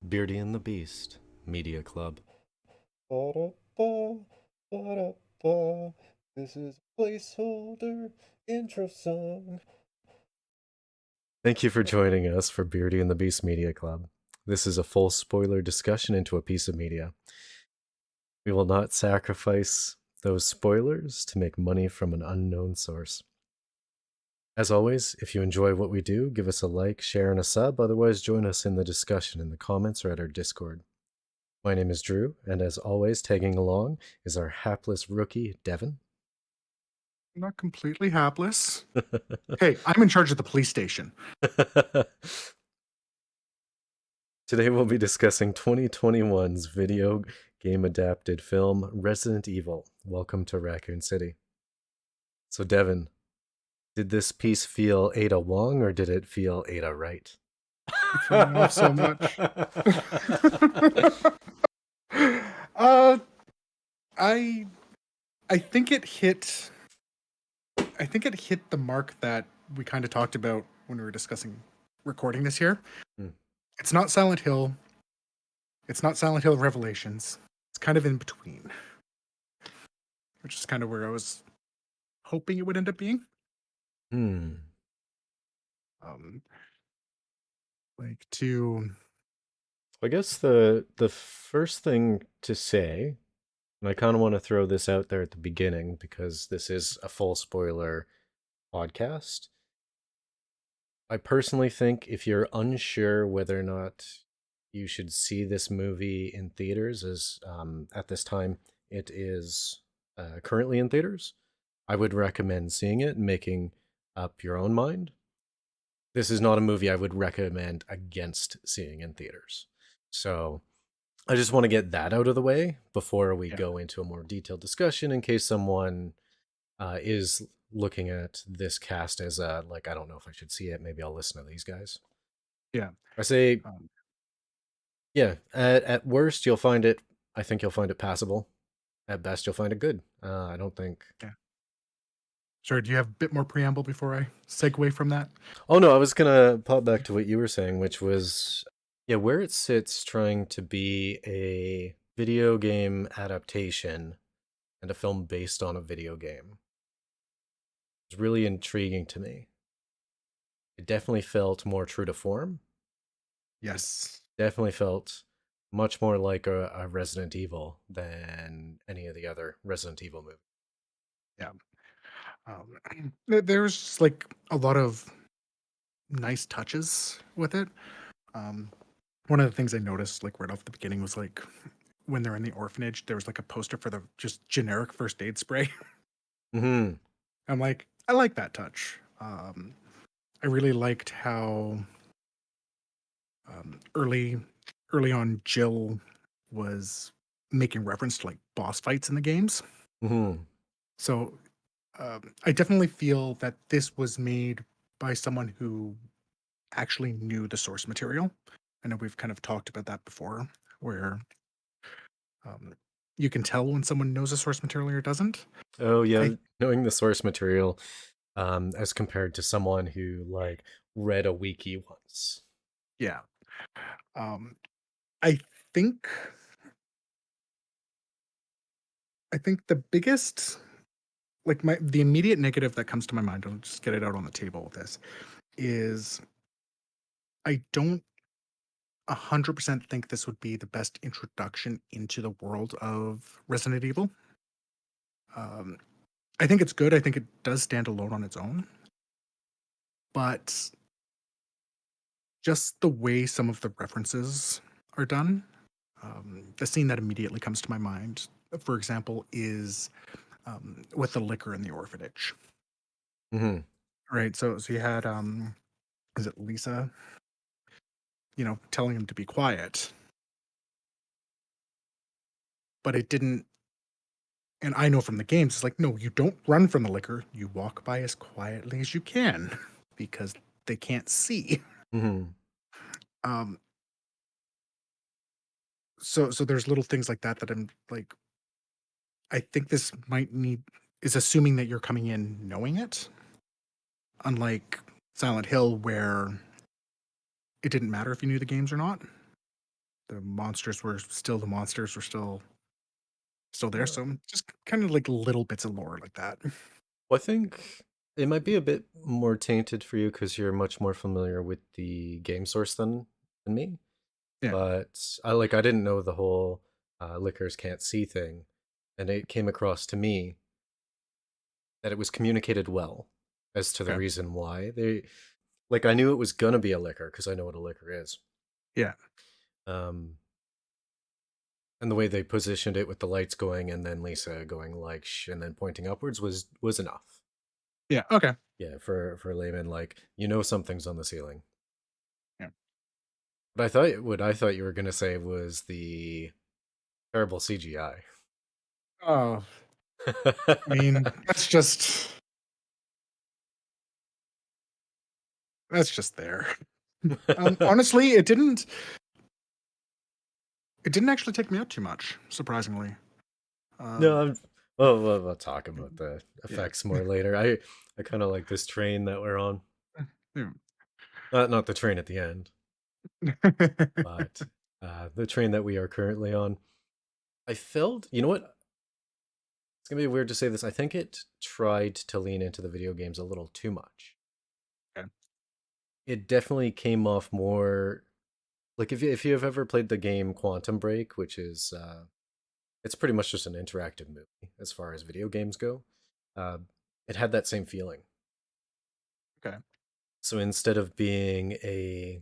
Beardy and the Beast Media Club. Ba-da-ba, ba-da-ba. This is a placeholder intro song. Thank you for joining us for Beardy and the Beast Media Club. This is a full spoiler discussion into a piece of media. We will not sacrifice those spoilers to make money from an unknown source. As always, if you enjoy what we do, give us a like, share, and a sub. Otherwise, join us in the discussion in the comments or at our Discord. My name is Drew, and as always, tagging along is our hapless rookie, Devin. Not completely hapless. Hey, I'm in charge of the police station. Today we'll be discussing 2021's video game adapted film Resident Evil. Welcome to Raccoon City. So Devin, did this piece feel Ada Wong or did it feel Ada Wright? You're throwing off so much. I think it hit. I think it hit the mark that we kind of talked about when we were discussing recording this here. It's not Silent Hill. It's not Silent Hill Revelations. It's kind of in between, which is kind of where I was hoping it would end up being. Like to. I guess the first thing to say, and I kind of want to throw this out there at the beginning because this is a full spoiler podcast. I personally think if you're unsure whether or not you should see this movie in theaters, as at this time it is currently in theaters, I would recommend seeing it and making up your own mind. This is not a movie I would recommend against seeing in theaters. So I just want to get that out of the way before we go into a more detailed discussion in case someone is looking at this cast as like, I don't know if I should see it. Maybe I'll listen to these guys. Yeah. I say, yeah, at worst, you'll find it, I think you'll find it passable. At best, you'll find it good. I don't think. Yeah. Sorry, do you have a bit more preamble before I segue from that? Oh, no, I was going to pop back to what you were saying, which was, yeah, where it sits trying to be a video game adaptation and a film based on a video game. It's really intriguing to me. It definitely felt more true to form. Yes. Definitely felt much more like a Resident Evil than any of the other Resident Evil movies. Yeah. There's like a lot of nice touches with it. One of the things I noticed like right off the beginning was like when they're in the orphanage, there was like a poster for the just generic first aid spray. Mm-hmm. I'm like, I like that touch. I really liked how early on Jill was making reference to like boss fights in the games. Mm-hmm. So I definitely feel that this was made by someone who actually knew the source material. I know we've kind of talked about that before, where you can tell when someone knows the source material or doesn't. Oh yeah, knowing the source material, as compared to someone who like read a wiki once. Yeah. I think the biggest like the immediate negative that comes to my mind, I'll just get it out on the table with this, is I don't 100% think this would be the best introduction into the world of Resident Evil. I think it's good. I think it does stand alone on its own. But just the way some of the references are done, the scene that immediately comes to my mind, for example, is with the liquor in the orphanage. Mm-hmm. Right. So you had is it Lisa? Telling him to be quiet. But it didn't, and I know from the games, it's like, no, you don't run from the liquor. You walk by as quietly as you can because they can't see. Mm-hmm. So there's little things like that I'm like, I think this is assuming that you're coming in knowing it. Unlike Silent Hill, where it didn't matter if you knew the games or not. the monsters were still the monsters were still there. Uh, So just kind of like little bits of lore like that. well, I think it might be a bit more tainted for you because you're much more familiar with the game source than me. Yeah. But I didn't know the whole lickers can't see thing, and it came across to me that it was communicated well as to the Okay. reason why they like I knew it was gonna be a liquor because I know what a liquor is. Yeah. Um, and the way they positioned it with the lights going and then Lisa going like shh and then pointing upwards was enough. Yeah. Okay. Yeah, for a layman, like something's on the ceiling. Yeah. But I thought what I thought you were gonna say was the terrible CGI. Oh, I mean, that's just there. Honestly, it didn't actually take me out too much, surprisingly. No, Um, well, we'll talk about the yeah. effects more later. I kind of like this train that we're on. Yeah. Not the train at the end, but the train that we are currently on. I felt, you know what? It's gonna be weird to say this. I think it tried to lean into the video games a little too much. Okay. It definitely came off more like if you have ever played the game Quantum Break, which is it's pretty much just an interactive movie as far as video games go. Uh, it had that same feeling. Okay. So instead of being a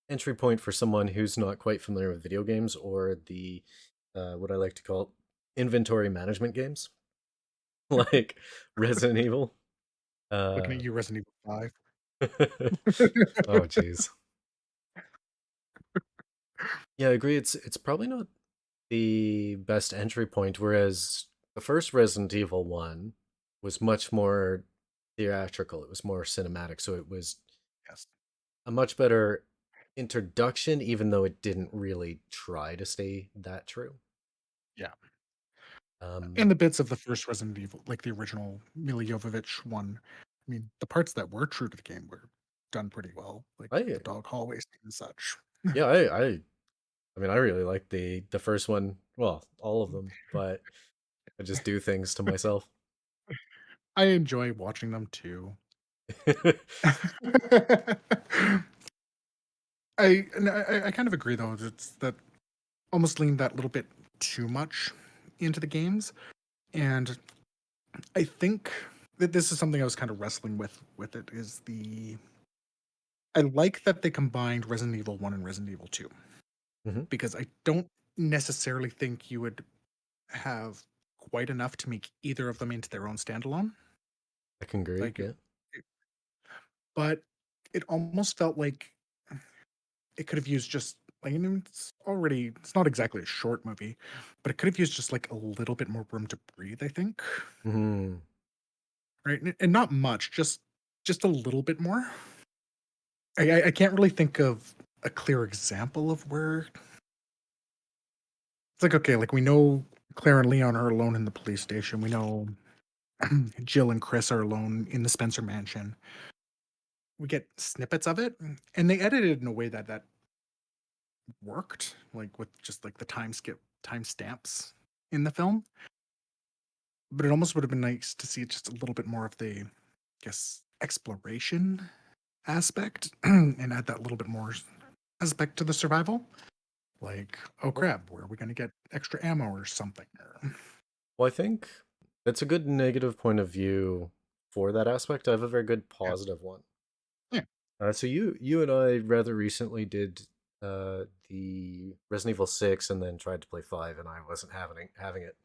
entry point for someone who's not quite familiar with video games or the what I like to call inventory management games, like Resident Evil. Looking Uh, at you, Resident Evil 5. oh, jeez. Yeah, I agree. It's probably not the best entry point. Whereas the first Resident Evil one was much more theatrical. It was more cinematic, so it was Yes. a much better introduction, even though it didn't really try to stay that true. Yeah. Um, And the bits of the first Resident Evil, like the original Milla Jovovich one, I mean, the parts that were true to the game were done pretty well, like I the dog hallway scene and such. yeah, I mean, I really like the first one. Well, all of them, but I just do things to myself. I enjoy watching them too. I kind of agree though. It's that almost leaned that little bit too much into the games, and I think that this is something I was kind of wrestling with it is the I like that they combined Resident Evil 1 and Resident Evil 2 Hmm. because I don't necessarily think you would have quite enough to make either of them into their own standalone. I can agree. Like, Yeah, it- but it almost felt like it could have used just like, it's not exactly a short movie, but it could have used just like a little bit more room to breathe. I think, hmm right, and not much, just a little bit more. I can't really think of a clear example of where it's like, okay, like we know Claire and Leon are alone in the police station. We know Jill and Chris are alone in the Spencer mansion. We get snippets of it, and they edited it in a way that worked, like with just like the time stamps in the film. But it almost would have been nice to see just a little bit more of the, I guess, exploration aspect, and add that little bit more aspect to the survival. Like, oh well, crap, where are we going to get extra ammo or something? well, I think that's a good negative point of view for that aspect. I have a very good Yeah, positive one. yeah, So you and I rather recently did the Resident Evil 6 and then tried to play 5 and I wasn't having it.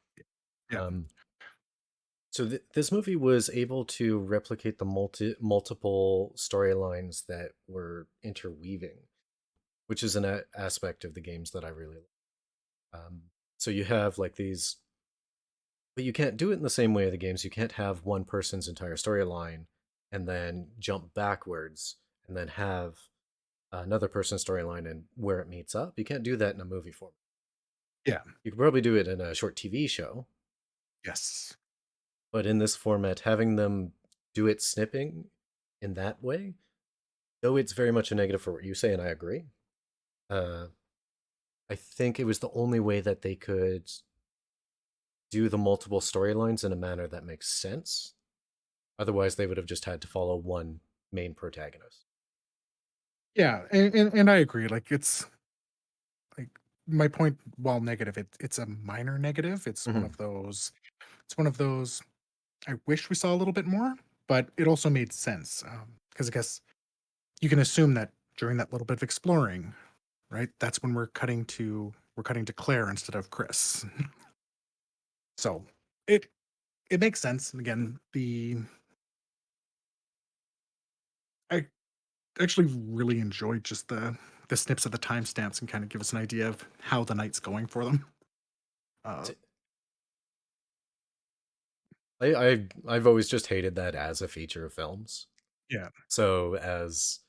yeah, Um, so this movie was able to replicate the multiple storylines that were interweaving, which is an aspect of the games that I really like. So you have like these, but you can't do it in the same way of the games. You can't have one person's entire storyline and then jump backwards and then have another person's storyline and where it meets up. You can't do that in a movie form. yeah. You could probably do it in a short TV show, Yes, but in this format, having them do it snipping in that way, though it's very much a negative for what you say, and I agree. Uh, I think it was the only way that they could do the multiple storylines in a manner that makes sense. Otherwise, they would have just had to follow one main protagonist. Yeah, and I agree. Like it's like my point, while negative, it's a minor negative. It's one Hmm. of those. It's one of those. I wish we saw a little bit more, but it also made sense because I guess you can assume that during that little bit of exploring, right? That's when we're cutting to Claire instead of Chris. So it it makes sense. And again, the I actually really enjoyed just the snips of the timestamps and kind of give us an idea of how the night's going for them. Uh, I've always just hated that as a feature of films. yeah, So as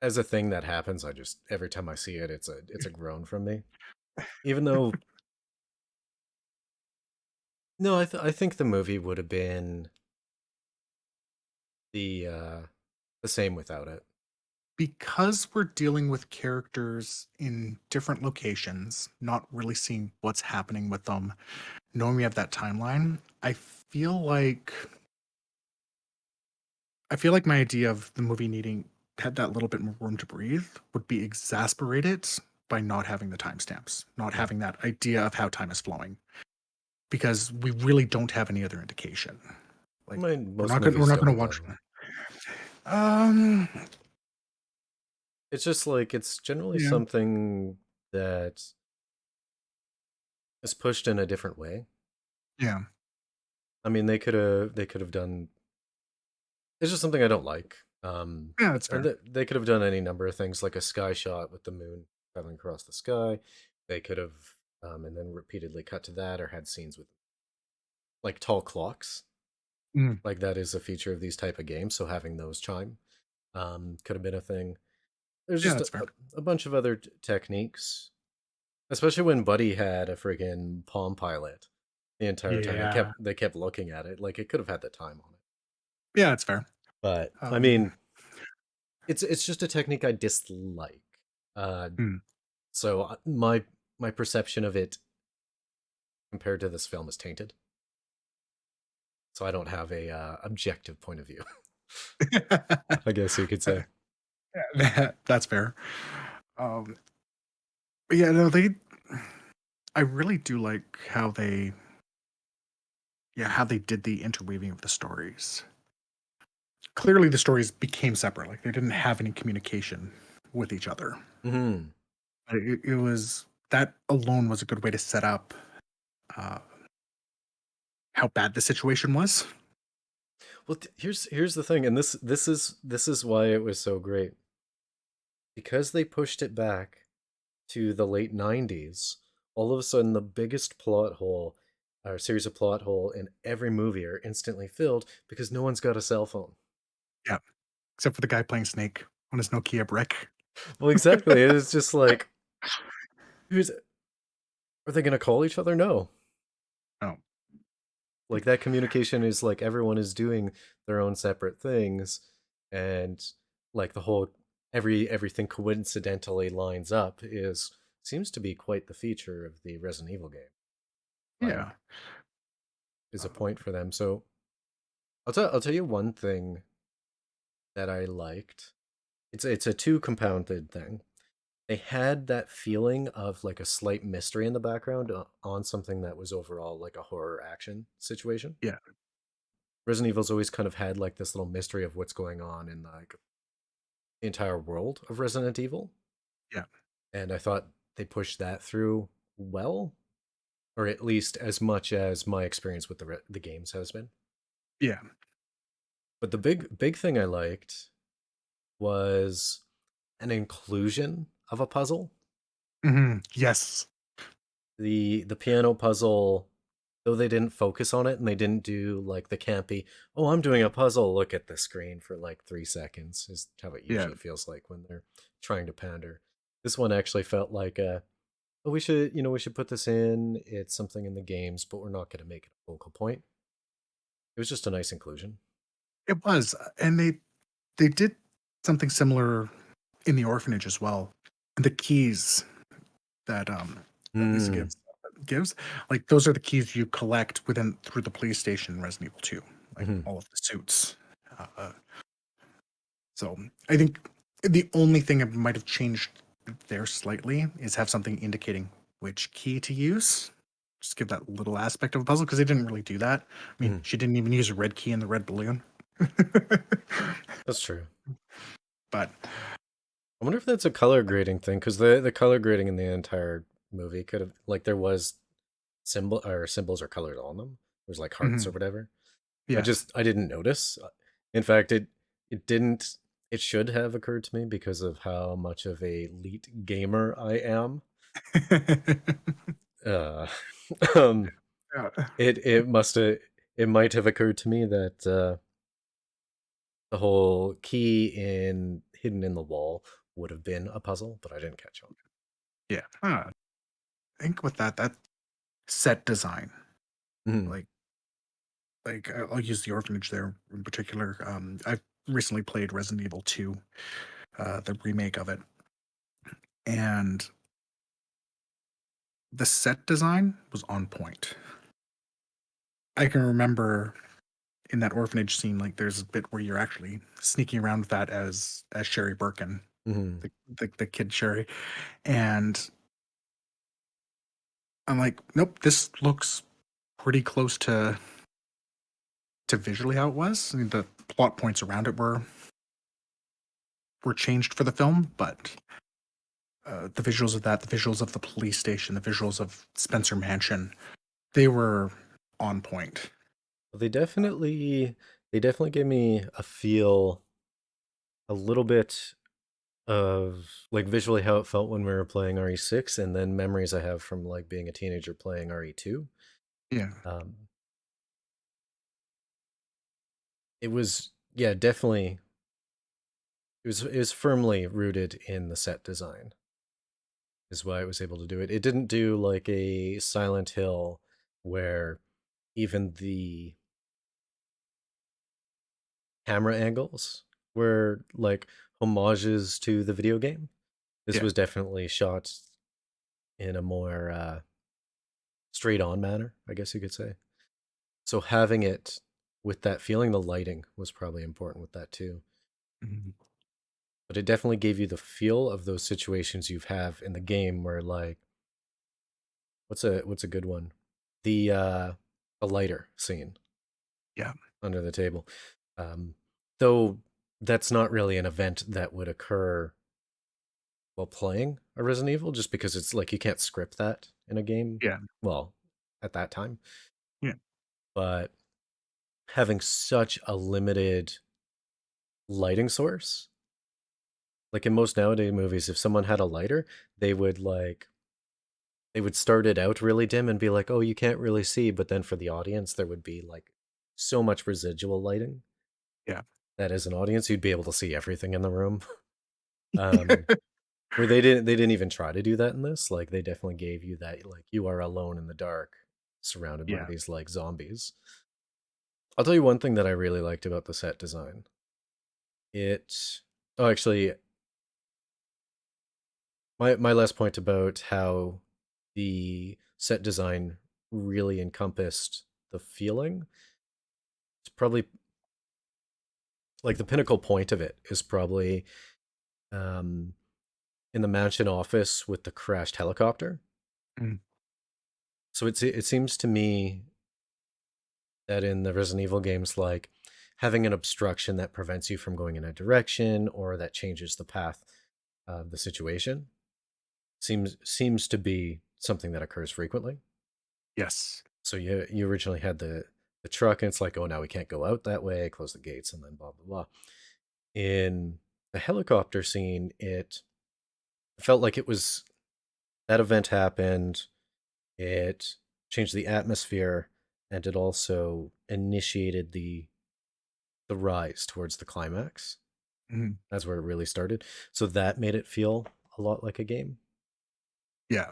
a thing that happens, I just every time I see it, it's a groan from me. Even though no, I think the movie would have been the uh the same without it. because we're dealing with characters in different locations, not really seeing what's happening with them, knowing we have that timeline, I feel like my idea of the movie needing had that little bit more room to breathe would be exasperated by not having the timestamps, not Mm. having that idea of how time is flowing, because we really don't have any other indication. I Like mean, we're most not gonna we're movies not gonna don't watch. though. Um, It's just like it's generally yeah, something that is pushed in a different way. yeah, I mean, they could have done. It's just something I don't like. yeah. That's And fair. they could have done any number of things, like a sky shot with the moon traveling across the sky. They could have, and then repeatedly cut to that, or had scenes with like tall clocks. Mm, Like that is a feature of these type of games, so having those chime could have been a thing. There's yeah, just that's fair. a bunch of other techniques, especially when Buddy had a friggin' Palm Pilot the entire time. Yeah, They kept looking at it, like it could have had the time on it. yeah, it's fair. But I Um, mean, it's just a technique I dislike. Uh, mm, so my perception of it compared to this film is tainted. So I don't have a objective point of view. I guess you could say. that's fair. Um, but yeah, no, I really do like how they did the interweaving of the stories. Clearly, the stories became separate. Like they didn't have any communication with each other. Hmm. It was that alone was a good way to set up uh, how bad the situation was. Well, here's the thing, and this is why it was so great because they pushed it back to the late '90s. All of a sudden, the biggest plot hole or series of plot hole in every movie are instantly filled because no one's got a cell phone. Yeah, except for the guy playing Snake on his Nokia brick. Well, exactly. It's just like, who's are they going to call each other? No. Oh, Like that communication is like everyone is doing their own separate things, and like the whole everything coincidentally lines up is seems to be quite the feature of the Resident Evil game. Like yeah. is a Um, point for them. So I'll tell you one thing that I liked. It's a two compounded thing. They had that feeling of like a slight mystery in the background on something that was overall like a horror action situation. yeah, Resident Evil's always kind of had like this little mystery of what's going on in like the entire world of Resident Evil, yeah, and I thought they pushed that through well, or at least as much as my experience with the games has been. yeah. But the big thing I liked was an inclusion of a puzzle. Yes. The piano puzzle, though they didn't focus on it and they didn't do like the campy, oh, I'm doing a puzzle, look at the screen for like 3 seconds, is how it Yeah. usually feels like when they're trying to pander. This one actually felt like oh, we should put this in. It's something in the games, but we're not going to make it a focal point. It was just a nice inclusion. It was, and they did something similar in the orphanage as well. The keys. that Lisa Mm. gives. Like those are the keys you collect within through the police station in Resident Evil 2, like Hmm. all of the suits. Uh, so I think the only thing that might have changed there slightly is have something indicating which key to use. Just give that little aspect of a puzzle because they didn't really do that. I mean, Hmm. she didn't even use a red key in the red balloon. That's true. But I wonder if that's a color grading thing, because the color grading in the entire movie could have, like, there was symbols or colors on them. There's like hearts or mhm, whatever. yeah. I didn't notice. In fact, it didn't. It should have occurred to me because of how much of a elite gamer I am. Uh, um, Yeah. it might have occurred to me that the whole key in hidden in the wall would have been a puzzle, but I didn't catch on. Yeah. I think with that set design, Mhm. like I'll use the orphanage there in particular. I've recently played Resident Evil 2, the remake of it, and the set design was on point. I can remember in that orphanage scene, like there's a bit where you're actually sneaking around with that as Sherry Birkin, Mhm. the kid Sherry, and I'm like, nope, this looks pretty close to visually how it was. I mean, the plot points around it were changed for the film, but the visuals of that, the visuals of the police station, the visuals of Spencer Mansion, they were on point. Well, they definitely gave me a feel a little bit of like visually how it felt when we were playing RE6, and then memories I have from like being a teenager playing RE2. Yeah. Um, it was, yeah, definitely, it was firmly rooted in the set design, is why it was able to do it. It didn't do like a Silent Hill where even the camera angles were like homages to the video game. This Yeah. was definitely shot in a more straight on manner, I guess you could say. So having it with that feeling, the lighting was probably important with that too. Mhm. But it definitely gave you the feel of those situations you have in the game where like what's a good one? The lighter scene Yeah. under the table. Um though that's not really an event that would occur while playing a Resident Evil, just because it's like you can't script that in a game. Yeah. Well, at that time. Yeah. But having such a limited lighting source, like in most nowadays movies, if someone had a lighter, they would like they would start it out really dim and be like, "Oh, you can't really see," but then for the audience, there would be like so much residual lighting Yeah. that as an audience, you'd be able to see everything in the room. Where they didn't even try to do that in this. Like they definitely gave you that like you are alone in the dark, surrounded by Yeah. these like zombies. I'll tell you one thing that I really liked about the set design. It oh actually my last point about how the set design really encompassed the feeling. It's probably like the pinnacle point of it is probably um in the mansion office with the crashed helicopter. Mm. So it seems to me that in the Resident Evil games, like having an obstruction that prevents you from going in a direction or that changes the path of the situation seems to be something that occurs frequently. Yes. So you originally had the truck, and it's like, oh, now we can't go out that way. Close the gates, and then blah blah blah. In the helicopter scene, it felt like it was that event happened. It changed the atmosphere, and it also initiated the rise towards the climax. Mhm. That's where it really started. So that made it feel a lot like a game. Yeah.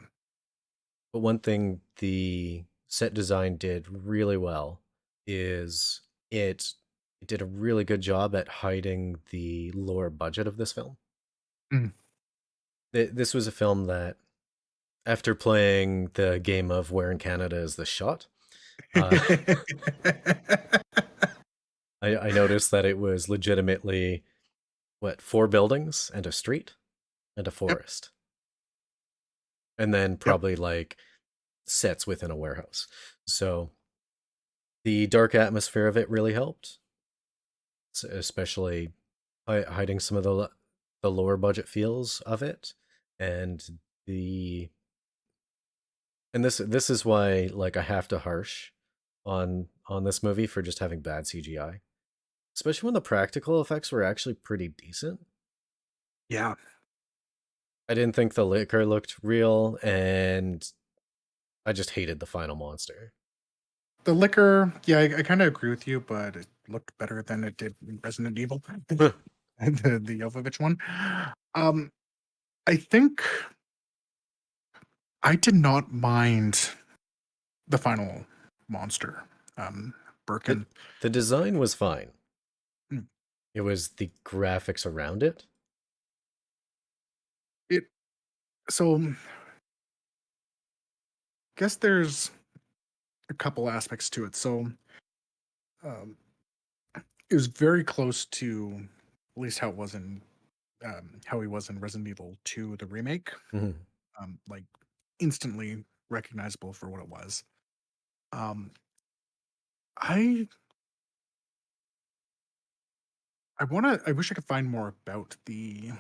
But one thing the set design did really well is it it did a really good job at hiding the lower budget of this film. Mm. This was a film that After playing the game of Where in Canada is the Shot, uh, I noticed that it was legitimately, what, 4 buildings and a street and a Yep, forest. And then yep. probably like sets within a warehouse. So the dark atmosphere of it really helped, especially hiding some of the lower budget feels of it, and the and this is why like I have to harsh on this movie for just having bad CGI, especially when the practical effects were actually pretty decent. Yeah. I didn't think the liquor looked real, and I just hated the final monster. The liquor, yeah, I kind of agree with you, but it looked better than it did in Resident Evil, the Jovovich one. Um, I think I did not mind the final monster, um, the Birkin. The design was fine. Mm. It was the graphics around it. It so guess there's a couple aspects to it. So um, it was very close to at least how he was in Resident Evil 2, the remake. Mhm. Like instantly recognizable for what it was. Um, I I wish I could find more about the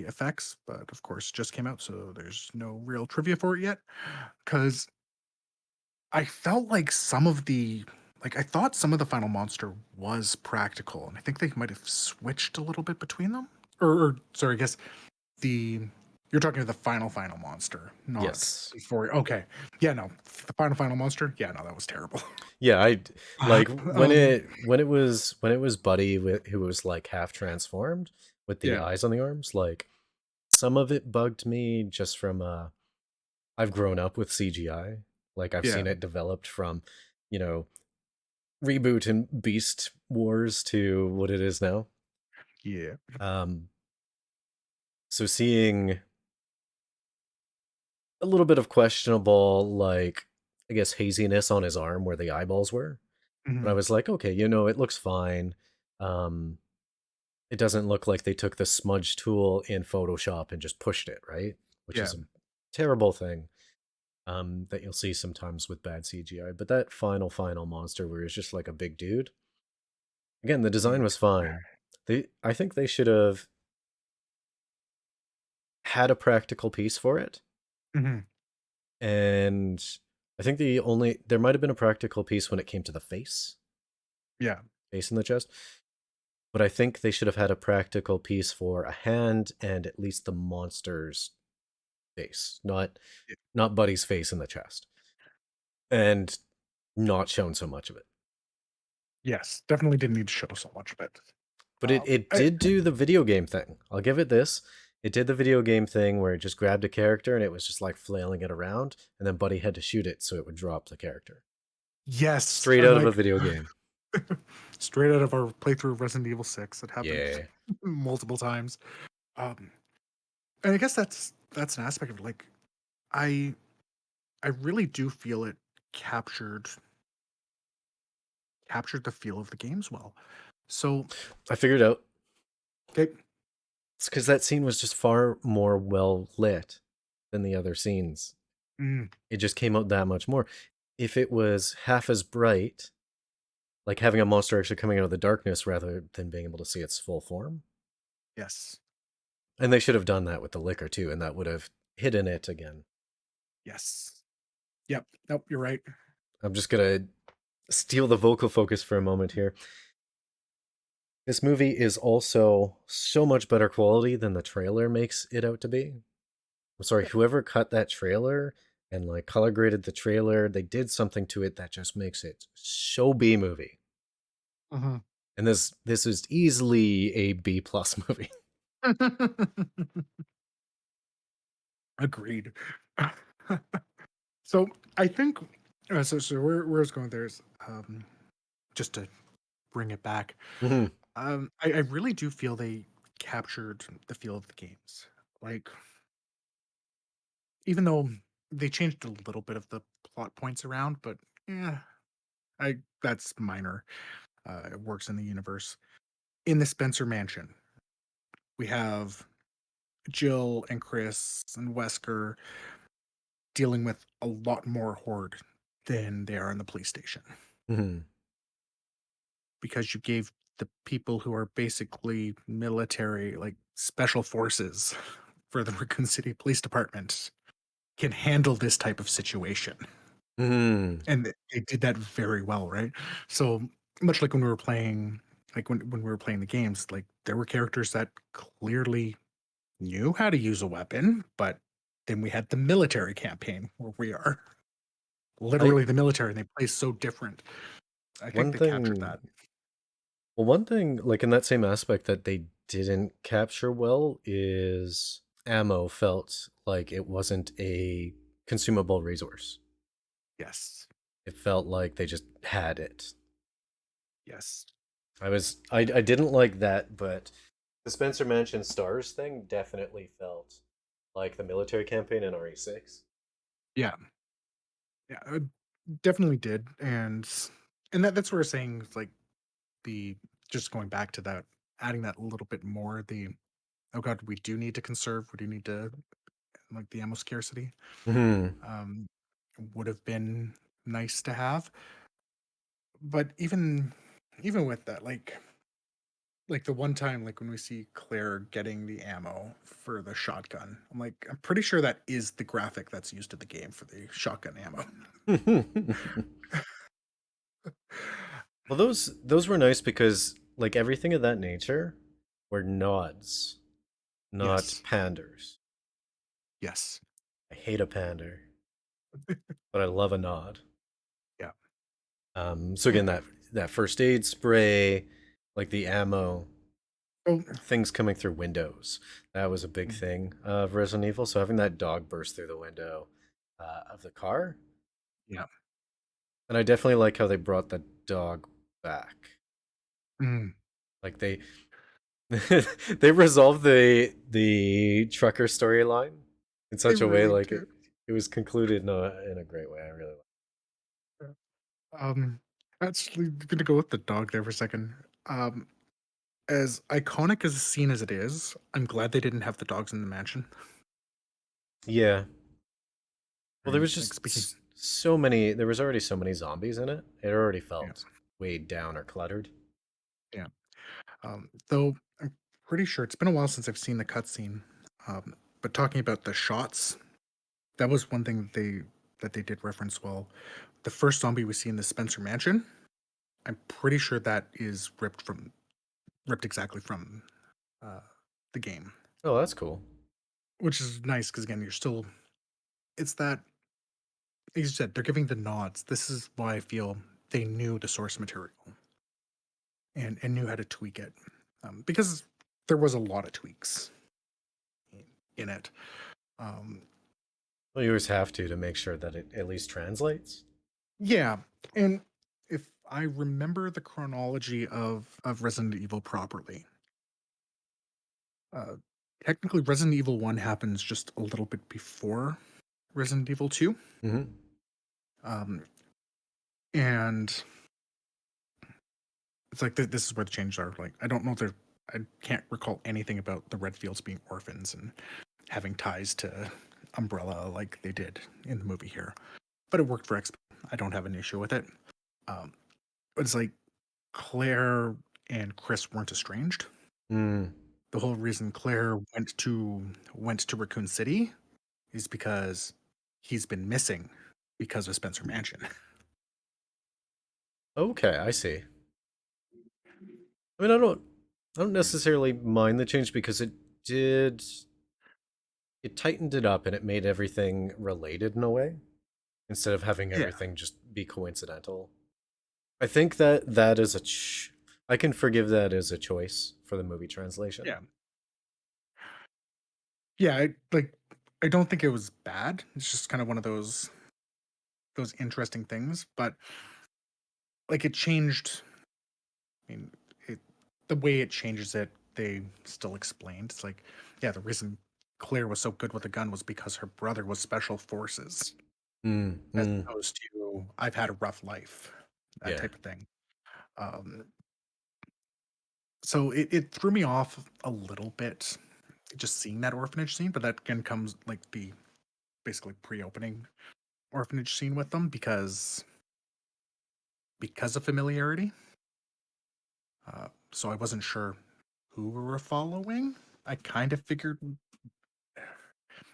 effects, but of course just came out, so there's no real trivia for it yet. Because I felt like I thought some of the final monster was practical, and I think they might have switched a little bit between them. Or sorry, I guess the you're talking about the final monster, not Yes. before. Okay, yeah, no, the final monster. Yeah, no, that was terrible. Yeah, I like um, when it was Buddy who was like half transformed with the yeah, eyes on the arms. Like some of it bugged me just from I've grown up with CGI. Like I've yeah, seen it developed from, you know, Reboot and Beast Wars to what it is now. yeah. Um, so seeing a little bit of questionable, like I guess haziness on his arm where the eyeballs were, but I Mhm. was like, okay, it looks fine. Um, it doesn't look like they took the smudge tool in Photoshop and just pushed it, right? Which Yeah, is a terrible thing that you'll see sometimes with bad CGI. But that final monster where he's just like a big dude. Again, the design mm, was fine. I think they should have had a practical piece for it. mhm, And I think there might have been a practical piece when it came to the yeah, face in the chest. But I think they should have had a practical piece for a hand and at least the monster's face, y not Buddy's face in the chest, and not shown so much of it. yes, definitely didn't need to show so much of it. But it I did do the video game thing. I'll give it this. It did the video game thing where it just grabbed a character and it was just like flailing it around, and then Buddy had to shoot it so it would drop the character. yes, Straight and out of a like video game. straight out of our playthrough of Resident Evil 6, it happened Yeah. multiple times. Um, and I guess that's an aspect of it. Like I I really do feel it captured captured the feel of the games well. So, I figured out. okay, It's because that scene was just far more well lit than the other scenes. mm, It just came out that much more. If it was half as bright, like having a monster actually coming out of the darkness rather than being able to see its full form. yes, And they should have done that with the liquor too, and that would have hidden it again. yes, yep, nope, you're right. I'm just gonna steal the vocal focus for a moment here. This movie is also so much better quality than the trailer makes it out to be. I'm sorry, whoever cut that trailer and like color graded the trailer, they did something to it that just makes it so B movie. Mhm. And this is easily a B plus movie. Agreed. So I think so where it's going there is just to bring it back. Mhm. I really do feel they captured the feel of the games. Like even though they changed a little bit of the plot points around, but yeah, I that's minor. It works in the universe. In the Spencer Mansion, we have Jill and Chris and Wesker dealing with a lot more horde than they are in the police station Hmm. because you gave the people who are basically military, like special forces for the Raccoon City Police Department, can handle this type of situation. Hmm. And they did that very well, right? So much like when we were playing, like when we were playing the games, like there were characters that clearly knew how to use a weapon, but then we had the military campaign where we are I literally the military, and they play so different. I think one they captured thing that. Well, one thing, like in that same aspect that they didn't capture well is ammo felt like it wasn't a consumable resource. Yes. It felt like they just had it. Yes. I didn't like that, but the Spencer Mansion Stars thing definitely felt like the military campaign in RE6. Yeah. Yeah. It definitely did. And that's where we're saying like the just going back to that, adding that a little bit more, the oh god, we do need to conserve, we do need to like the ammo scarcity. Hmm. Um would have been nice to have. But even with that, like the one time like when we see Claire getting the ammo for the shotgun, I'm pretty sure that is the graphic that's used in the game for the shotgun ammo. Well, those were nice because like everything of that nature were nods, not Yes. panders. Yes. I hate a pander, but I love a nod. Yeah. So Yeah. again, that first aid spray, like the ammo, Oh, things coming through windows, that was a big mm, thing of Resident Evil. So having that dog burst through the window of the car, yeah. and I definitely like how they brought the dog back. Mm, Like they they resolved the trucker storyline in they such a way really like did. it was concluded in a great way. I really like. Yeah. Actually, gonna go with the dog there for a secon. As iconic as a scene as it is, I'm glad they didn't have the dogs in the mansion. Yeah. Well, there Right? was Like just speaking. so many. There was already so many zombies in it. It already Yeah. felt weighed down or cluttered. Yeah. Though I'm pretty sure it's been a while since I've seen the cutscene. But talking about the shots, that was one thing that they did reference well. The first zombie we see in the Spencer Mansion, I'm pretty sure that is ripped exactly from uh, the game, Oh, that's cool. which is nice because again, you're still it's that like you said they're giving the nods. This is why I feel they knew the source material and knew how to tweak it because there was a lot of tweaks in it. Um, Well, you always have to make sure that it at least translates. Yeah, and if I remember the chronology of Resident Evil properly, uh, technically Resident Evil 1 happens just a little bit before Resident Evil 2. Hmm. Um, and it's like this is where the changes are. Like I don't know if I can't recall anything about the Redfields being orphans and having ties to Umbrella like they did in the movie here. But it worked for X. I don't have an issue with it. Um, but it's like Claire and Chris weren't estranged. Mm. The whole reason Claire went to Raccoon City is because he's been missing because of Spencer Mansion. Okay, I see. I mean, I don't necessarily mind the change because did it tightened it up and it made everything related in a way instead of having Yeah, everything just be coincidental. I think that is I can forgive that as a choice for the movie translation. yeah, yeah. I don't think it was bad. It's just kind of one of those interesting things. But like it changed. I mean, it the way it changes it, they still explained. It's like, yeah, the reason. Claire was so good with a gun was because her brother was special forces, Mm, as mm, opposed to I've had a rough life, that yeah. type of thing. Um, so it threw me off a little bit just seeing that orphanage scene, but that again comes like the basically pre-opening orphanage scene with them because of familiarity. So I wasn't sure who we were following. I kind of figured,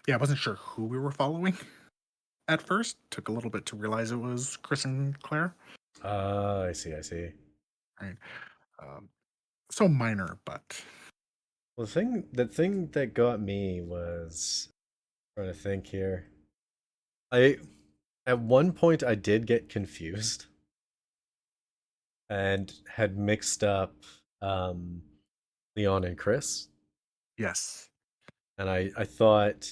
yeah, I wasn't sure who we were following at first. Took a little bit to realize it was Chris and Claire. I see, I see. Right. Um, so minor, but Well, the thing that got me was trying to think here. I At one point I did get confused and had mixed up um Leon and Chris, yes. and I thought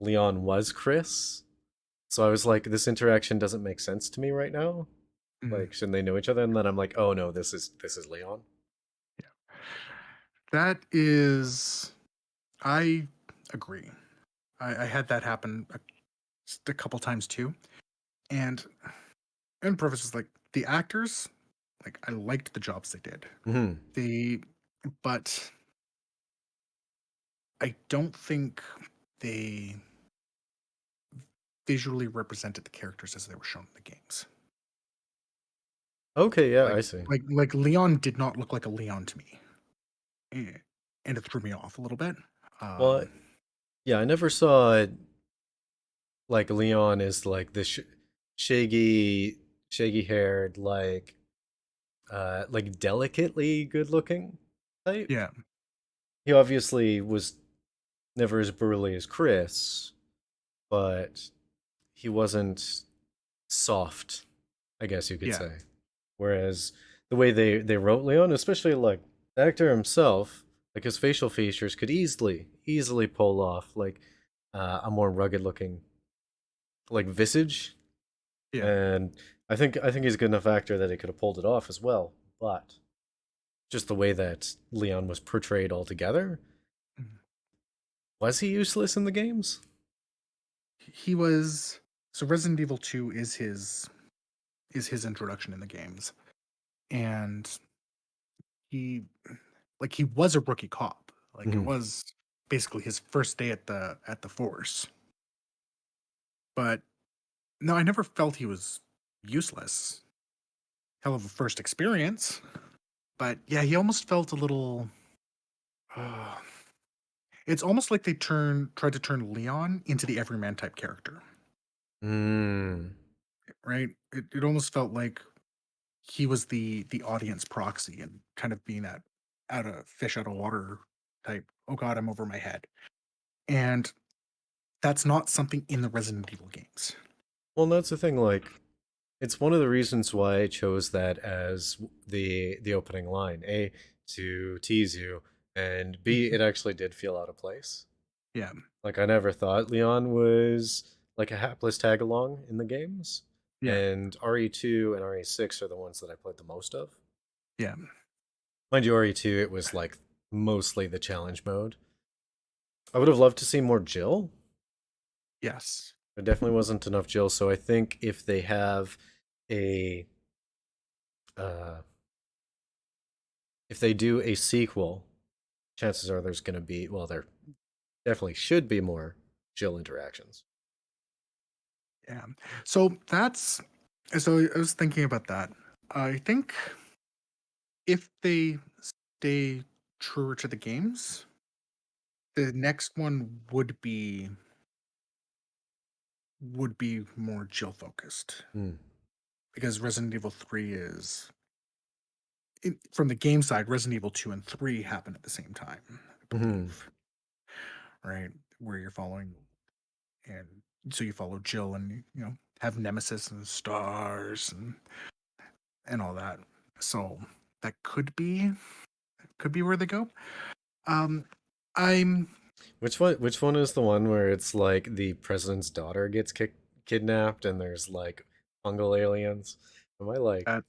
Leon was Chris. So I was like, this interaction doesn't make sense to me right now. Mm, Like, shouldn't they know each other? And then I'm like, oh no, this is Leon. yeah. That is, I agree. I had that happen just a couple times too. And Purpose is like the actors, like I liked the jobs they did. Hmm. The but I don't think they visually represented the characters as they were shown in the games. Okay, yeah, Like I see. like Leon did not look like a Leon to me, eh, and it threw me off a little bit. Well, Um, yeah, I never saw like Leon is like this shaggy, shaggy haired, like delicately good looking type. yeah, He obviously was never as burly as Chris, but he wasn't soft, I guess you could yeah, say. Whereas the way they wrote Leon, especially like the actor himself, like his facial features could easily pull off like a more rugged looking like visage, yeah. and I think he's a good enough actor that he could have pulled it off as well. But just the way that Leon was portrayed altogether, Mhm. was he useless in the games? He was so Resident Evil 2 is his introduction in the games, and he he was a rookie cop. Like it Hmm. was basically his first day at the force. But no, I never felt he was useless. Hell of a first experience. But yeah, he almost felt a little. Uh, it's almost like they tried to turn Leon into the everyman type character, Mm. right? It almost felt like he was the audience proxy and kind of being that out of fish out of water type. Oh God, I'm over my head, and that's not something in the Resident Evil games. Well, that's the thing. Like, it's one of the reasons why I chose that as the opening line. A, to tease you, and B, Mhm. it actually did feel out of place. Yeah, Like I never thought Leon was like a hapless tag along in the games. yeah, And RE2 and RE6 are the ones that I played the most of. yeah. Mind you, RE2 it was like mostly the challenge mode. I would have loved to see more Jill. Yes. There definitely wasn't enough Jill, so I think if they have a uh if they do a sequel, chances are there's gonna be, well, there definitely should be more Jill interactions. Yeah. So that's so I was thinking about that. I think if they stay truer to the games, the next one would be more Jill focused Hmm. because Resident Evil 3 is from the game side, Resident Evil 2 and 3 happen at the same time, I Mm-hmm. believe, right? Where you're following and so you follow Jill and have Nemesis and stars and all that. So that could be where they go. Um, I'm Which one is the one where it's like the president's daughter gets kidnapped and there's like fungal aliens? Am I like at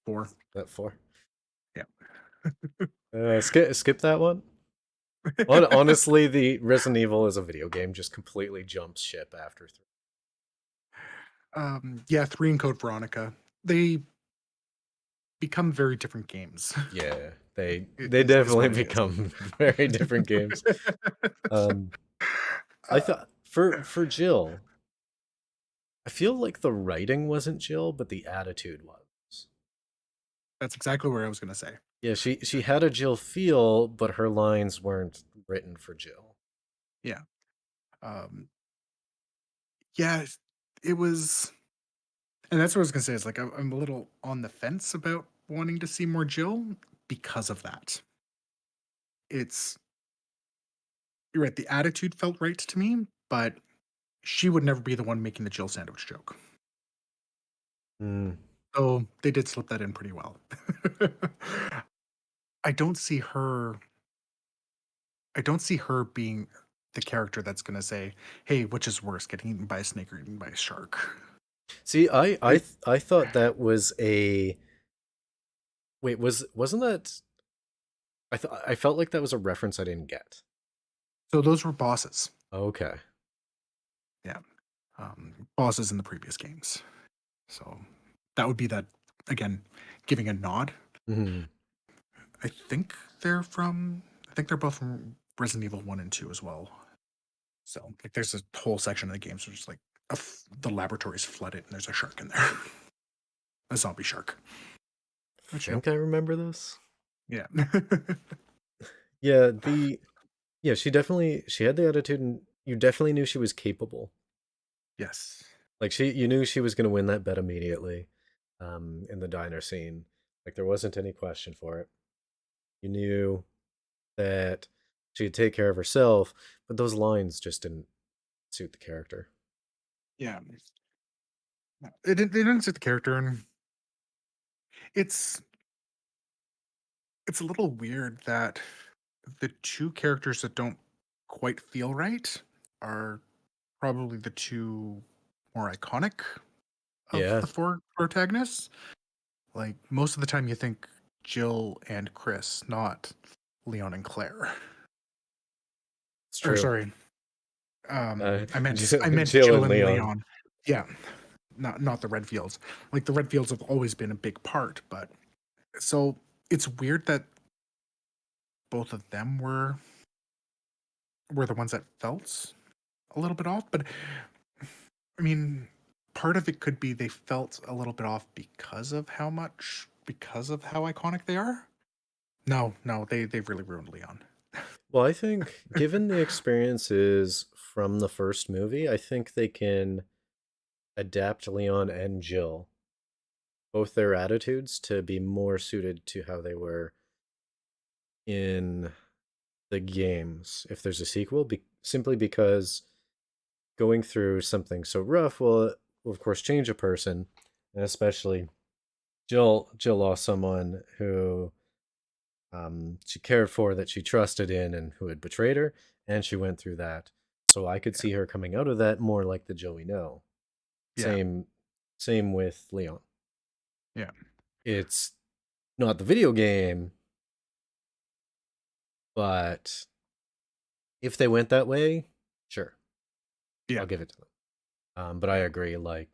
4. that for? Yeah. Skip that one. Honestly, the Resident Evil as a video game just completely jumps ship after 3. Yeah, 3 and Code Veronica. They become very different games. Yeah, they It they is definitely what it is. become very different games. Um, I Uh, thought for Jill, I feel like the writing wasn't Jill, but the attitude was. that's exactly where I was gonna say. Yeah, she had a Jill feel, but her lines weren't written for Jill. Yeah. Um, yeah, it was, and that's what I was gonna say. Is like I'm a little on the fence about wanting to see more Jill because of that. It's You're right. The attitude felt right to me, but she would never be the one making the Jill sandwich joke. Mm, So they did slip that in pretty well. I don't see her. I don't see her being the character that's going to say, "Hey, which is worse, getting eaten by a snake or eaten by a shark?" See, I, I thought that was a wait. Wasn't that? I felt like that was a reference I didn't get. so those were bosses. Okay. Yeah, bosses in the previous games. So that would be that again, giving a nod. Hmm. I think they're from. I think they're both from Resident Evil 1 and 2 as well. So like, there's a whole section of the games where it's like the laboratory's flooded and there's a shark in there, a zombie shark. I Which think I remember this. yeah, Yeah, she had the attitude, and you definitely knew she was capable. yes, Like you knew she was going to win that bet immediately. In the diner scene, like there wasn't any question for it. You knew that she'd take care of herself, but those lines just didn't suit the character. yeah. It didn't fit the character, and it's it's a little weird that the two characters that don't quite feel right are probably the two more iconic of Yeah, the four protagonists. Like most of the time, you think Jill and Chris, not Leon and Claire. it's Or true. sorry, Uh, I meant Jill Jill and and Leon. Leon. Yeah, not the Redfields. Like the Redfields have always been a big part, but so it's weird that both of them were the ones that felt a little bit off. But I mean, part of it could be they felt a little bit off because of how iconic they are. No, they've really ruined Leon. Well, I think given the experiences from the first movie, I think they can adapt Leon and Jill, both their attitudes, to be more suited to how they were in the games if there's a sequel, simply because going through something so rough will of course change a person, and especially Jill lost someone who she cared for, that she trusted in, and who had betrayed her, and she went through that. So I could Yeah, see her coming out of that more like the Jill we know. yeah, Same same with Leon. yeah, It's not the video game, but if they went that way, sure, yeah. I'll give it to them. But I agree, like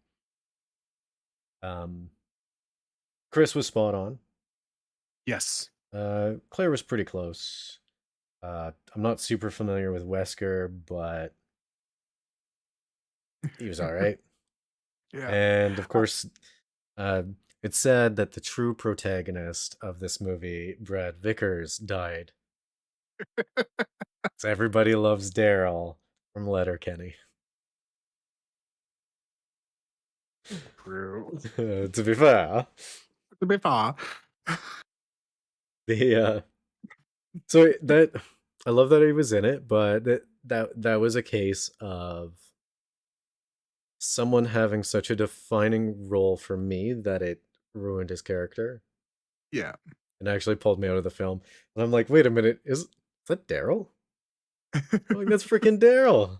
um, Chris was spot on. Yes. Claire was pretty close. I'm not super familiar with Wesker, but he was all right. Yeah. And of course, uh, it's sad that the true protagonist of this movie, Brad Vickers, died. So everybody loves Daryl from Letterkenny. True. To be fair, A bit far. the so that I love that he was in it, but that was a case of someone having such a defining role for me that it ruined his character Yeah. and actually pulled me out of the film. And I'm like, wait a minute, is that Daryl? I'm like, that's freaking Daryl.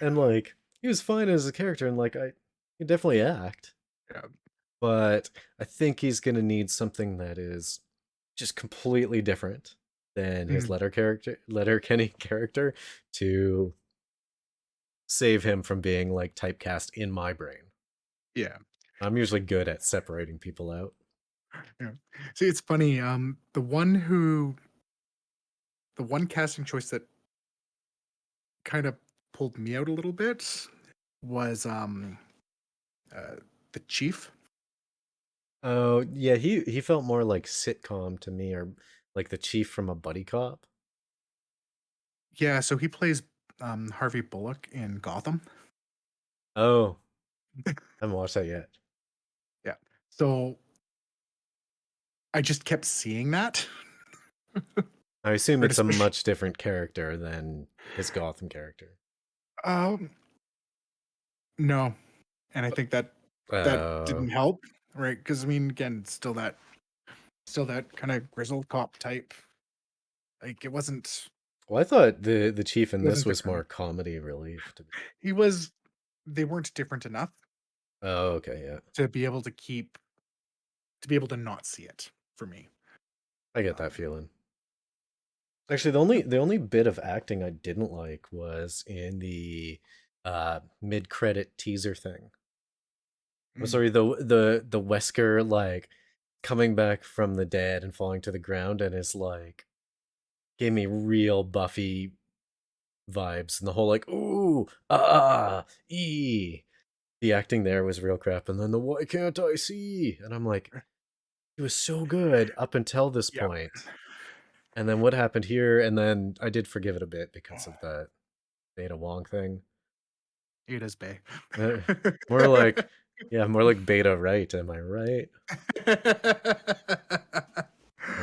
And like, he was fine as a character, and like, I he can definitely act, Yeah. but I think he's gonna need something that is just completely different than his Mm, Letterkenny character to save him from being like typecast in my brain. yeah. I'm usually good at separating people out. Yeah. See, it's funny. The one casting choice that kind of pulled me out a little bit was uh, the chief. Oh yeah, he felt more like sitcom to me, or like the chief from a buddy cop. Yeah, so he plays Harvey Bullock in Gotham. Oh, I haven't watched that yet. Yeah. So I just kept seeing that. I assume Right, it's a especially, much different character than his Gotham character. um, no, and I think that that Oh, didn't help, right? Because I mean, again, still that kind of grizzled cop type. Like well, I thought the chief in it this wasn't was different. more comedy relief. He was. They weren't different enough Oh, okay, yeah, to be able to to be able to not see it for me. I get that Um, feeling. Actually, the only bit of acting I didn't like was in the mid-credit teaser thing. I'm mm, sorry, the Wesker like coming back from the dead and falling to the ground and is like gave me real Buffy vibes, and the whole like ooh e the acting there was real crap, and then the why can't I see, and I'm like he was so good up until this yeah, point, and then what happened here, and then I did forgive it a bit because of the Beta Wong thing. it is Bay. Uh, more like yeah, more like Beta right, am I right? Like,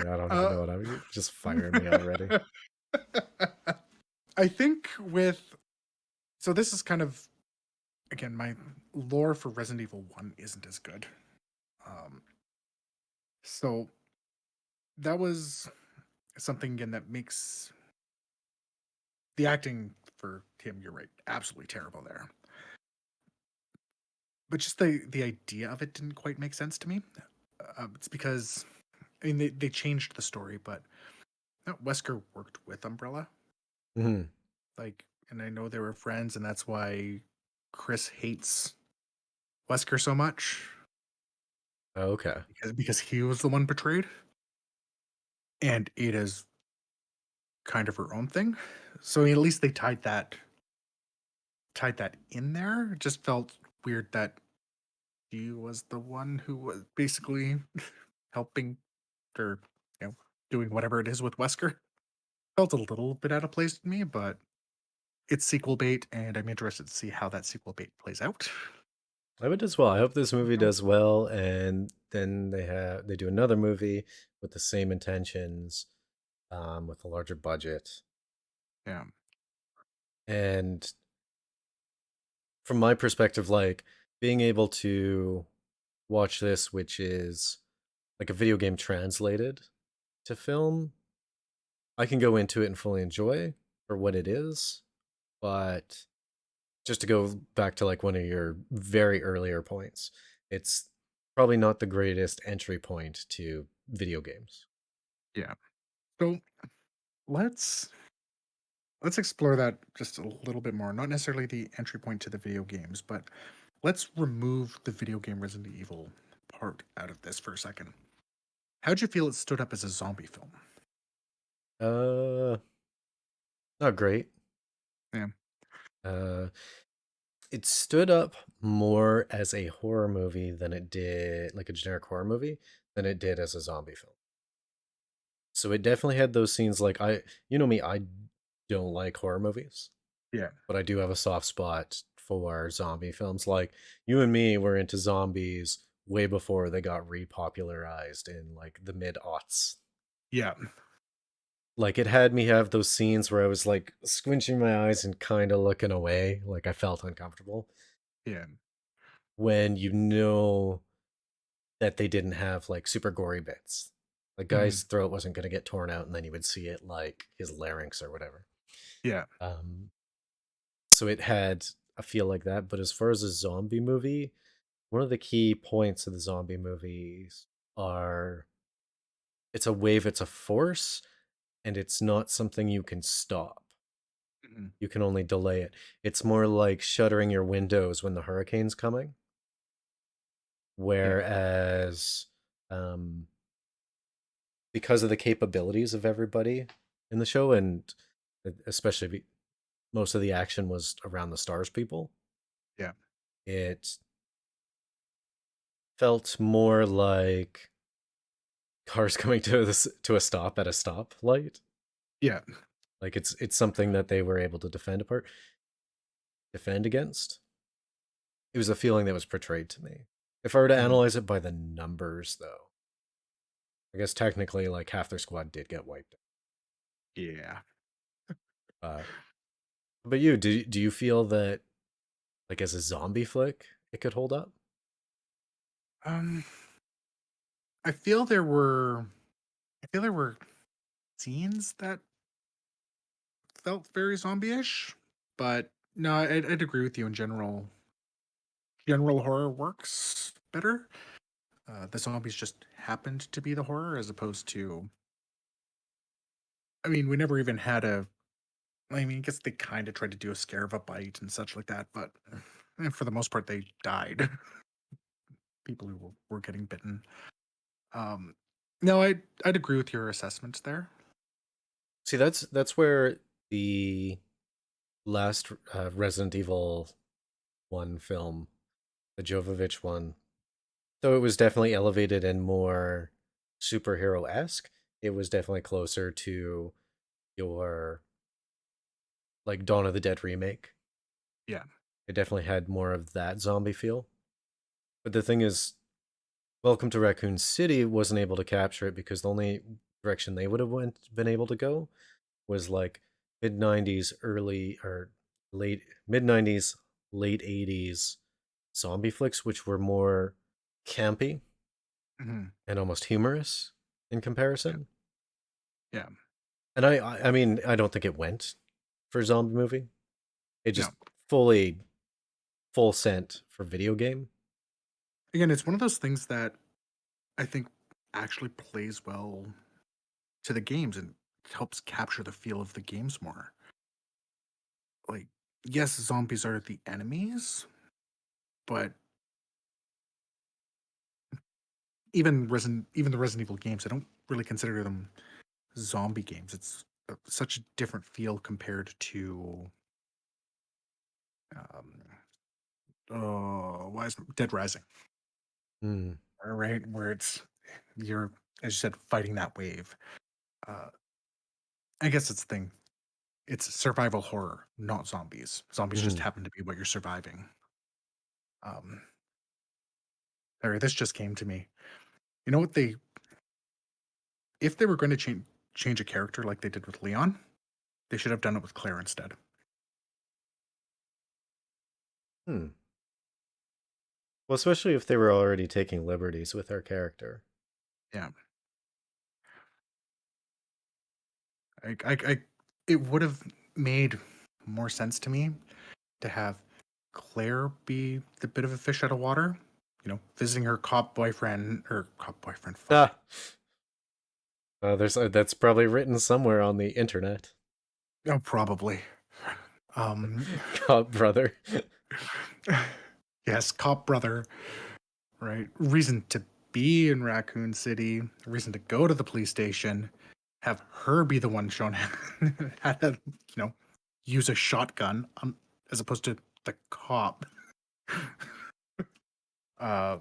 I don't even uh, know what I'm just firing me already. I think with so this is kind of again my lore for Resident Evil 1 isn't as good. Um, so that was something again that makes the acting for him, you're right, absolutely terrible there. But just the idea of it didn't quite make sense to me. It's because I mean they changed the story, but Wesker worked with Umbrella, Mhm. like, and I know they were friends, and that's why Chris hates Wesker so much Okay. because he was the one betrayed, and Ada's kind of her own thing. So at least they tied that in there. It just felt weird that she was the one who was basically helping or doing whatever it is with Wesker. Felt a little bit out of place to me, but it's sequel bait, and I'm interested to see how that sequel bait plays out. I would as well. I hope this movie So, does well, and then they do another movie with the same intentions, with a larger budget. yeah. And from my perspective, like being able to watch this, which is like a video game translated to film, I can go into it and fully enjoy for what it is. But just to go back to like one of your very earlier points, it's probably not the greatest entry point to video games. Yeah. So let's let's explore that just a little bit more. Not necessarily the entry point to the video games, but let's remove the video game Resident Evil part out of this for a second. How'd you feel it stood up as a zombie film? Uh, Not great. Yeah. Uh, it stood up more as a horror movie than it did, like a generic horror movie, than it did as a zombie film. So it definitely had those scenes like you know me, I don't like horror movies, Yeah. but I do have a soft spot for zombie films. Like you and me were into zombies way before they got repopularized in like the mid aughts. Yeah. Like it had me have those scenes where I was like squinching my eyes and kind of looking away, like I felt uncomfortable Yeah. when you know that they didn't have like super gory bits. The Mhm. guy's throat wasn't going to get torn out and then you would see it like his larynx or whatever. Yeah. Um, so it had a feel like that. But as far as a zombie movie, one of the key points of the zombie movies are it's a wave, it's a force, and it's not something you can stop. Mhm. You can only delay it. It's more like shuttering your windows when the hurricane's coming. Yeah. Whereas, because of the capabilities of everybody in the show, and especially most of the action was around the stars people, Yeah. it felt more like cars coming to a stop at a stoplight. Yeah. Like it's something that they were able to defend against. It was a feeling that was portrayed to me. If I were to Mhm. analyze it by the numbers, though, I guess technically like half their squad did get wiped Yeah. out. But do you feel that like as a zombie flick it could hold up? Um, I feel there were I feel there were scenes that felt very zombie-ish, but no, I'd agree with you in general. General horror works better. The zombies just happened to be the horror as opposed to. I mean, we never even had a. I mean, I guess they kind of tried to do a scare of a bite and such like that, but for the most part, they died. People who were getting bitten. Um, no, I'd agree with your assessment there. See, that's where the last Resident Evil one film, the Jovovich one, though it was definitely elevated and more superhero esque, it was definitely closer to your like Dawn of the Dead remake. Yeah. It definitely had more of that zombie feel. But the thing is, Welcome to Raccoon City wasn't able to capture it because the only direction they would have been able to go was like mid 90s, early or late mid 90s, late 80s zombie flicks, which were more campy Hmm. and almost humorous in Yeah. comparison. Yeah. And I mean, I don't think it went for a zombie movie. It No. just fully full sent for video game. Again, it's one of those things that I think actually plays well to the games and helps capture the feel of the games more. Like, yes, zombies are the enemies, but even the Resident Evil games, I don't really consider them zombie games. It's such a different feel compared to um oh, why is Dead Rising, Hmm. right? Where it's you're, as you said, fighting that wave. Uh, I guess it's the thing. It's survival horror, not zombies. Zombies just Mhm. happen to be what you're surviving. Um, Sorry, this just came to me. You know what they if they were going to change a character like they did with Leon, they should have done it with Claire instead. Hmm. Well, especially if they were already taking liberties with our character. Yeah, I it would have made more sense to me to have Claire be the bit of a fish out of water. You know, visiting her cop boyfriend or cop boyfriend. Fuck. Ah, there's that's probably written somewhere on the internet. Oh, probably. Um, God, brother. yes, cop brother. Right, reason to be in Raccoon City. Reason to go to the police station. Have her be the one shown how to, use a shotgun as opposed to the cop. Uh,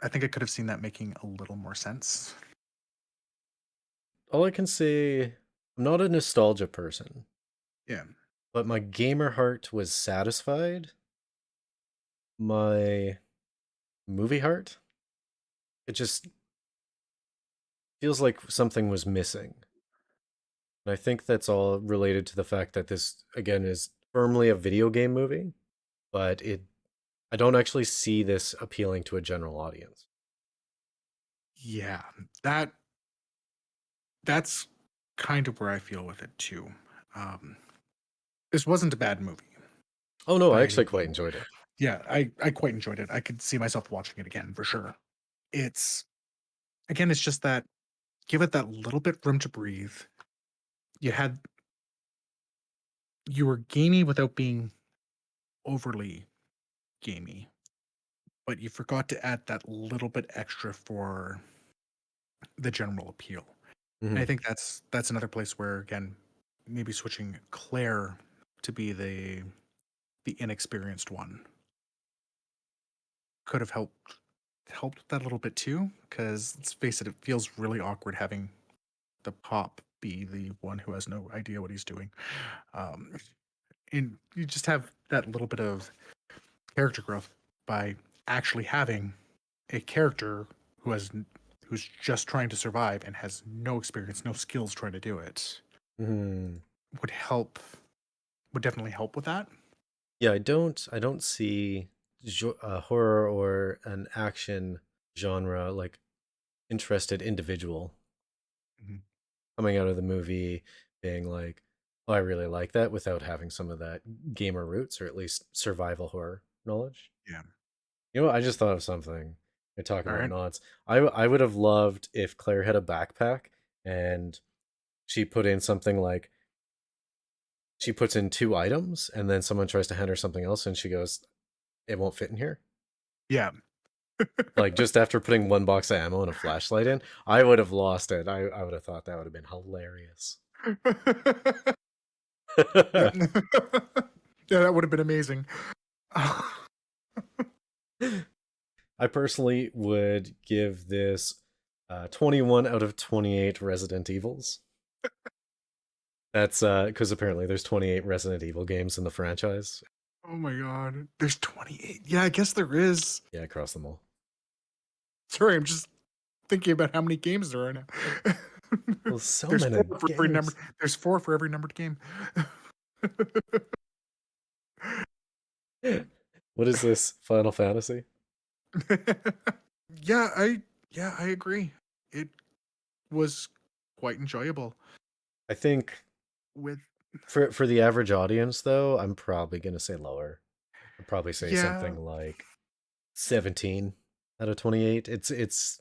I think I could have seen that making a little more sense. All I can say, I'm not a nostalgia person, Yeah. but my gamer heart was satisfied. My movie heart, it just feels like something was missing. And I think that's all related to the fact that this, again, is firmly a video game movie, but I don't actually see this appealing to a general audience. Yeah. That that's kind of where I feel with it too. Um, this wasn't a bad movie Oh no, I by any actually quite means. enjoyed it. Yeah, I quite enjoyed it. I could see myself watching it again for sure. It's again, it's just that give it that little bit room to breathe. you were gamey without being overly gamey, but you forgot to add that little bit extra for the general appeal. And I Mhm. think that's another place where, again, maybe switching Claire to be the inexperienced one could have helped that a little bit too. Because let's face it, it feels really awkward having the pop be the one who has no idea what he's doing. Um, and you just have that little bit of character growth by actually having a character who has who's just trying to survive and has no experience, no skills trying to do it Mhm. would help would definitely help with that. Yeah, I don't see horror or an action genre like interested individual Mhm. coming out of the movie being like, "Oh, I really like that," without having some of that gamer roots or at least survival horror knowledge. Yeah. You know what? I just thought of something. I talk All about right. nods. I would have loved if Claire had a backpack and she put in something like she puts in two items and then someone tries to hand her something else and she goes, "It won't fit in here." Yeah. Like just after putting one box of ammo and a flashlight in, I would have lost it. I would have thought that would have been hilarious. Yep. Yeah, that would have been amazing. I personally would give this 21 out of 28 Resident Evils. That's because apparently there's 28 Resident Evil games in the franchise. Oh my god. There's 28. Yeah, I guess there is. Yeah, across them all. Sorry, I'm just thinking about how many games there are now. Well, so There's four many for every number. games. There's four for every numbered game. What is this, Final Fantasy? yeah, I agree. It was quite enjoyable. I think With for the average audience, though, I'm probably gonna say lower. I'd probably say yeah, something like 17 out of 28. It's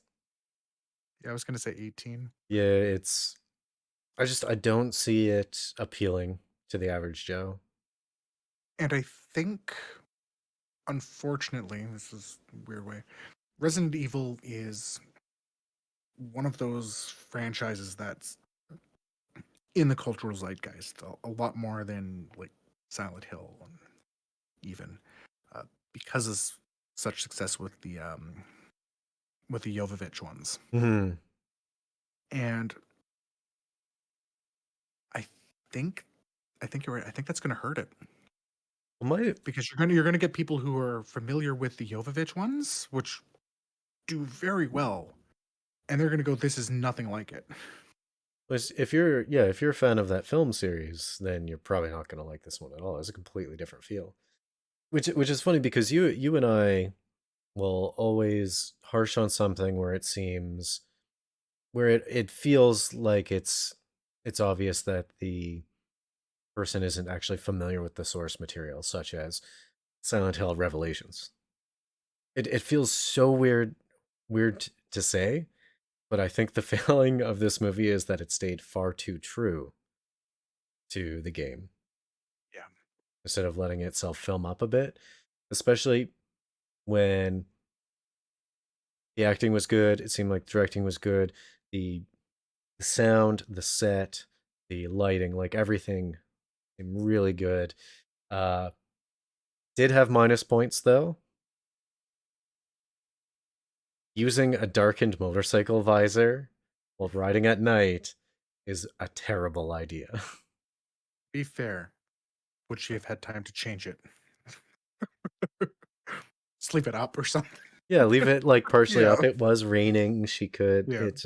I was gonna say 18. yeah, I don't see it appealing to the average Joe. And I think, unfortunately, this is a weird way. Resident Evil is one of those franchises that's in the cultural zeitgeist a lot more than like Silent Hill and even uh, because of such success with the Jovovich ones. Hmm. And I think I think you're right. I think that's going to hurt it My because you're gonna get people who are familiar with the Jovovich ones, which do very well, and they're gonna go, "This is nothing like it." if you're a fan of that film series, then you're probably not gonna like this one at all. It's a completely different feel. Which is funny because you and I will always harsh on something where it seems where it feels like it's obvious that the person isn't actually familiar with the source material, such as Silent Hill Revelations. It feels so weird to say, but I think the failing of this movie is that it stayed far too true to the game Yeah, instead of letting itself film up a bit, especially when the acting was good. It seemed like the directing was good. The sound, the set, the lighting, like everything seemed really good. Uh, did have minus points though. Using a darkened motorcycle visor while riding at night is a terrible idea. be fair. Would she have had time to change it? Sleep it up or something? Yeah, leave it like partially Yeah, up. It was raining. She could. yeah. It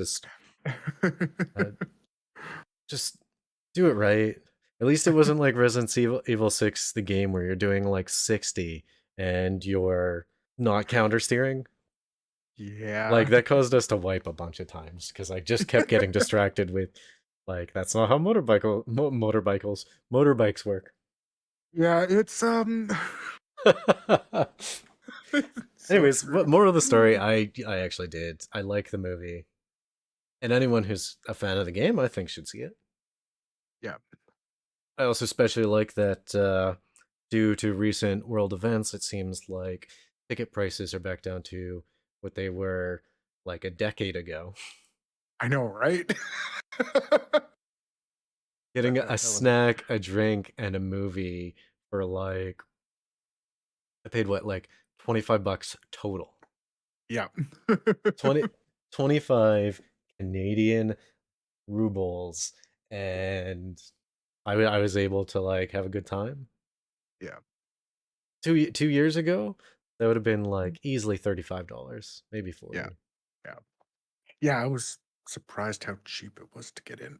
uh, just do it right. At least it wasn't like Evil 6, the game where you're doing like 60 and you're not counter steering. Like Yeah. that caused us to wipe a bunch of times because I just kept getting distracted with like that's not how motorbikes work. Yeah, it's so Anyways, true. what moral of the story? I actually did. I like the movie, and anyone who's a fan of the game, I think should see it. Yeah. I also especially like that due to recent world events, it seems like ticket prices are back down to what they were like a decade ago. I know, right? Getting a That was snack, a drink, and a movie for like I paid what like $25 total. yeah. 20 25 Canadian rubles, and I was able to like have a good time. Yeah. 2 years ago, that would have been like easily $35, maybe Yeah. 40. Yeah. Yeah, I was surprised how cheap it was to get in.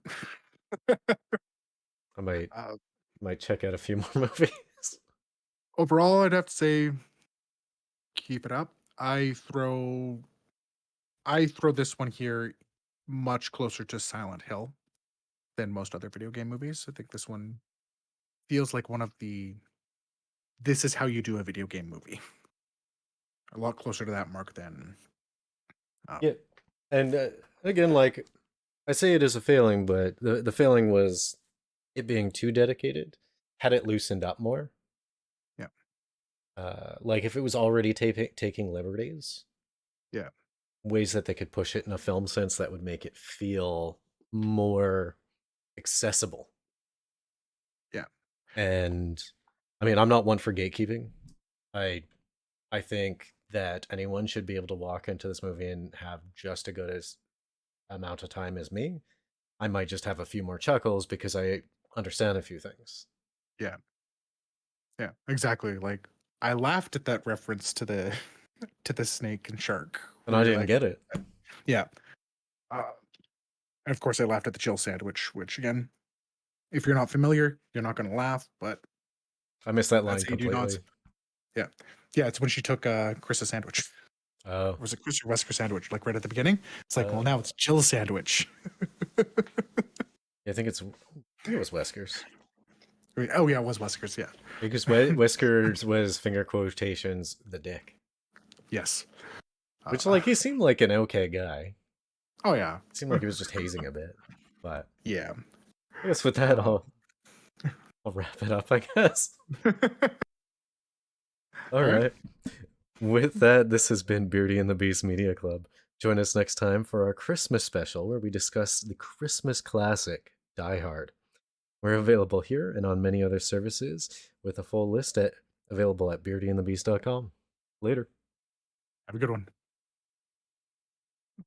I might Uh, might check out a few more movies. overall, I'd have to say keep it up. I throw this one here much closer to Silent Hill than most other video game movies. I think this one feels like one of the this is how you do a video game movie. A lot closer to that mark than Yeah, and again, like I say, it is a failing, but the failing was it being too dedicated. Had it loosened up more, yeah. like if it was already taking liberties, Yeah. ways that they could push it in a film sense that would make it feel more accessible. Yeah. And I mean, I'm not one for gatekeeping. I I think that anyone should be able to walk into this movie and have just as good as amount of time as me. I might just have a few more chuckles because I understand a few things. Yeah. Yeah. Exactly. Like I laughed at that reference to the to the snake and shark And where I you're didn't like, get it. yeah. And of course, I laughed at the chill sandwich, which again, if you're not familiar, you're not going to laugh. But I missed that line that's how you do not. completely. Yeah, yeah. It's when she took Chris's sandwich. Oh, Or was it Chris or Wesker sandwich? Like right at the beginning. It's like, well, uh, now it's Jill's sandwich. I think it was Wesker's. Oh yeah, it was Wesker's. Yeah. Because Wesker's was finger quotations the dick, Yes. which Uh, like he seemed like an okay guy. oh yeah. It seemed like he was just hazing a bit, but Yeah. I guess with that, Um, I'll wrap it up. I guess. All all right. right. With that, this has been Beardy and the Beast Media Club. Join us next time for our Christmas special where we discuss the Christmas classic, Die Hard. We're available here and on many other services with a full list available at beardyandthebeast.com. Later. Have a good one.